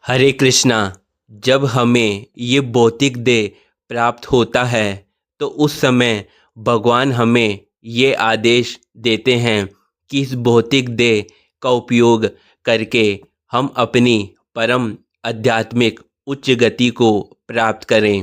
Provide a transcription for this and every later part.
हरे कृष्णा। जब हमें ये भौतिक देह प्राप्त होता है तो उस समय भगवान हमें ये आदेश देते हैं कि इस भौतिक देह का उपयोग करके हम अपनी परम आध्यात्मिक उच्च गति को प्राप्त करें।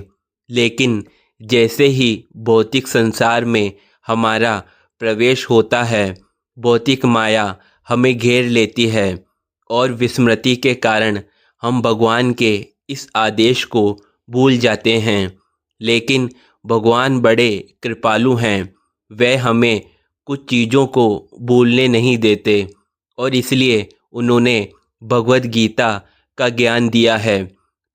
लेकिन जैसे ही भौतिक संसार में हमारा प्रवेश होता है, भौतिक माया हमें घेर लेती है और विस्मृति के कारण हम भगवान के इस आदेश को भूल जाते हैं। लेकिन भगवान बड़े कृपालु हैं, वह हमें कुछ चीज़ों को भूलने नहीं देते और इसलिए उन्होंने भगवद गीता का ज्ञान दिया है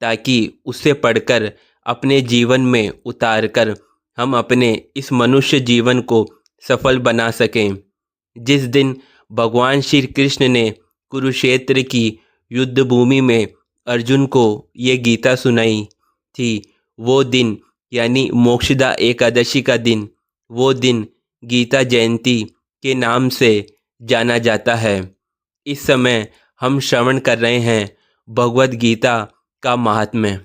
ताकि उसे पढ़कर अपने जीवन में उतारकर हम अपने इस मनुष्य जीवन को सफल बना सकें। जिस दिन भगवान श्री कृष्ण ने कुरुक्षेत्र की युद्ध भूमि में अर्जुन को ये गीता सुनाई थी, वो दिन यानी मोक्षदा एकादशी का दिन, वो दिन गीता जयंती के नाम से जाना जाता है। इस समय हम श्रवण कर रहे हैं भगवद गीता का महात्म्य,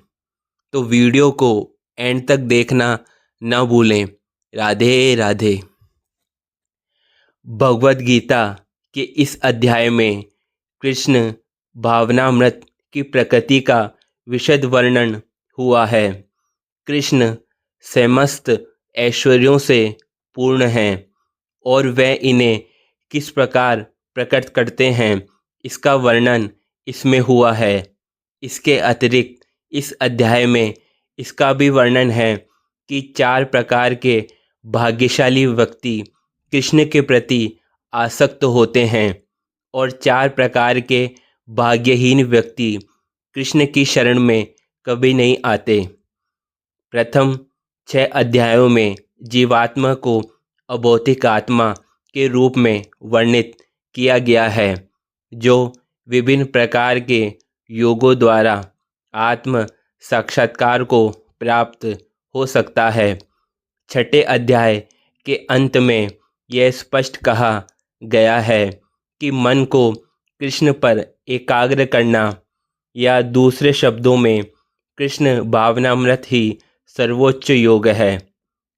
तो वीडियो को एंड तक देखना न भूलें। राधे राधे। भगवद गीता के इस अध्याय में कृष्ण भावनामृत की प्रकृति का विशद वर्णन हुआ है। कृष्ण समस्त ऐश्वर्यों से पूर्ण हैं और वह इन्हें किस प्रकार प्रकट करते हैं, इसका वर्णन इसमें हुआ है। इसके अतिरिक्त इस अध्याय में इसका भी वर्णन है कि 4 प्रकार के भाग्यशाली व्यक्ति कृष्ण के प्रति आसक्त होते हैं और 4 प्रकार के भाग्यहीन व्यक्ति कृष्ण की शरण में कभी नहीं आते। प्रथम 6 अध्यायों में जीवात्मा को अभौतिक आत्मा के रूप में वर्णित किया गया है, जो विभिन्न प्रकार के योगों द्वारा आत्म साक्षात्कार को प्राप्त हो सकता है। 6ठे अध्याय के अंत में यह स्पष्ट कहा गया है कि मन को कृष्ण पर एकाग्र करना, या दूसरे शब्दों में कृष्ण भावनामृत ही सर्वोच्च योग है।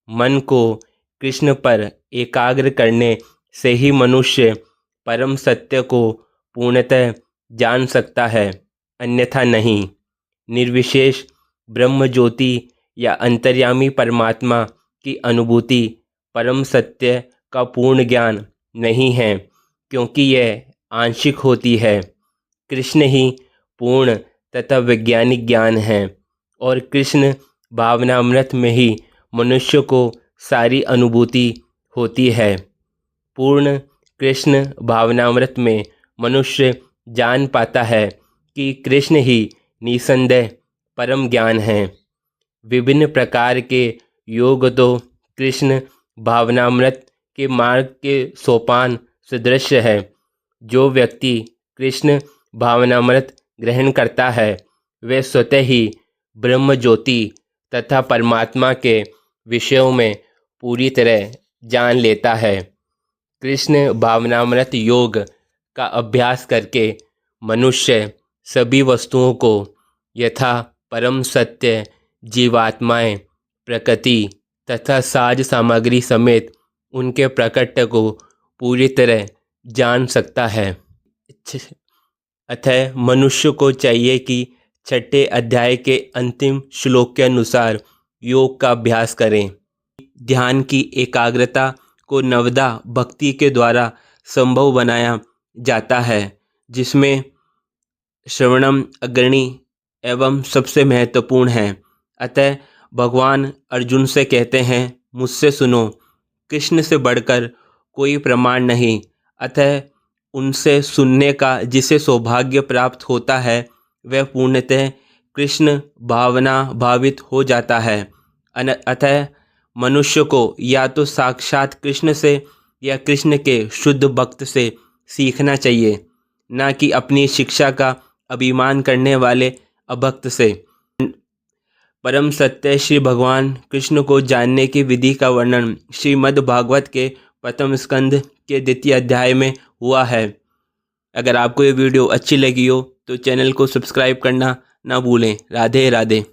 मन को कृष्ण पर एकाग्र करने से ही मनुष्य परम सत्य को पूर्णतः जान सकता है, अन्यथा नहीं। निर्विशेष ब्रह्म ज्योति या अंतर्यामी परमात्मा की अनुभूति परम सत्य का पूर्ण ज्ञान नहीं है, क्योंकि यह आंशिक होती है। कृष्ण ही पूर्ण तथा वैज्ञानिक ज्ञान है और कृष्ण भावनामृत में ही मनुष्य को सारी अनुभूति होती है। पूर्ण कृष्ण भावनामृत में मनुष्य जान पाता है कि कृष्ण ही निसंदेह परम ज्ञान है। विभिन्न प्रकार के योग तो कृष्ण भावनामृत के मार्ग के सोपान सदृश है। जो व्यक्ति कृष्ण भावनामृत ग्रहण करता है, वह स्वतः ही ब्रह्म ज्योति तथा परमात्मा के विषयों में पूरी तरह जान लेता है। कृष्ण भावनामृत योग का अभ्यास करके मनुष्य सभी वस्तुओं को यथा परम सत्य, जीवात्माएं, प्रकृति तथा साज सामग्री समेत उनके प्रकट को पूरी तरह जान सकता है। अतः मनुष्य को चाहिए कि 6ठे अध्याय के अंतिम श्लोक के अनुसार योग का अभ्यास करें। ध्यान की एकाग्रता को नवदा भक्ति के द्वारा संभव बनाया जाता है, जिसमें श्रवणम अग्रणी एवं सबसे महत्वपूर्ण है। अतः भगवान अर्जुन से कहते हैं, मुझसे सुनो, कृष्ण से बढ़कर कोई प्रमाण नहीं। अतः उनसे सुनने का जिसे सौभाग्य प्राप्त होता है, वह पूर्णतः कृष्ण भावना भावित हो जाता है। अतः मनुष्य को या तो साक्षात कृष्ण से या कृष्ण के शुद्ध भक्त से सीखना चाहिए, न कि अपनी शिक्षा का अभिमान करने वाले अभक्त से। परम सत्य श्री भगवान कृष्ण को जानने की विधि का वर्णन श्रीमद् भागवत के प्रथम स्कंद के 2य अध्याय में हुआ है। अगर आपको ये वीडियो अच्छी लगी हो तो चैनल को सब्सक्राइब करना ना भूलें। राधे राधे।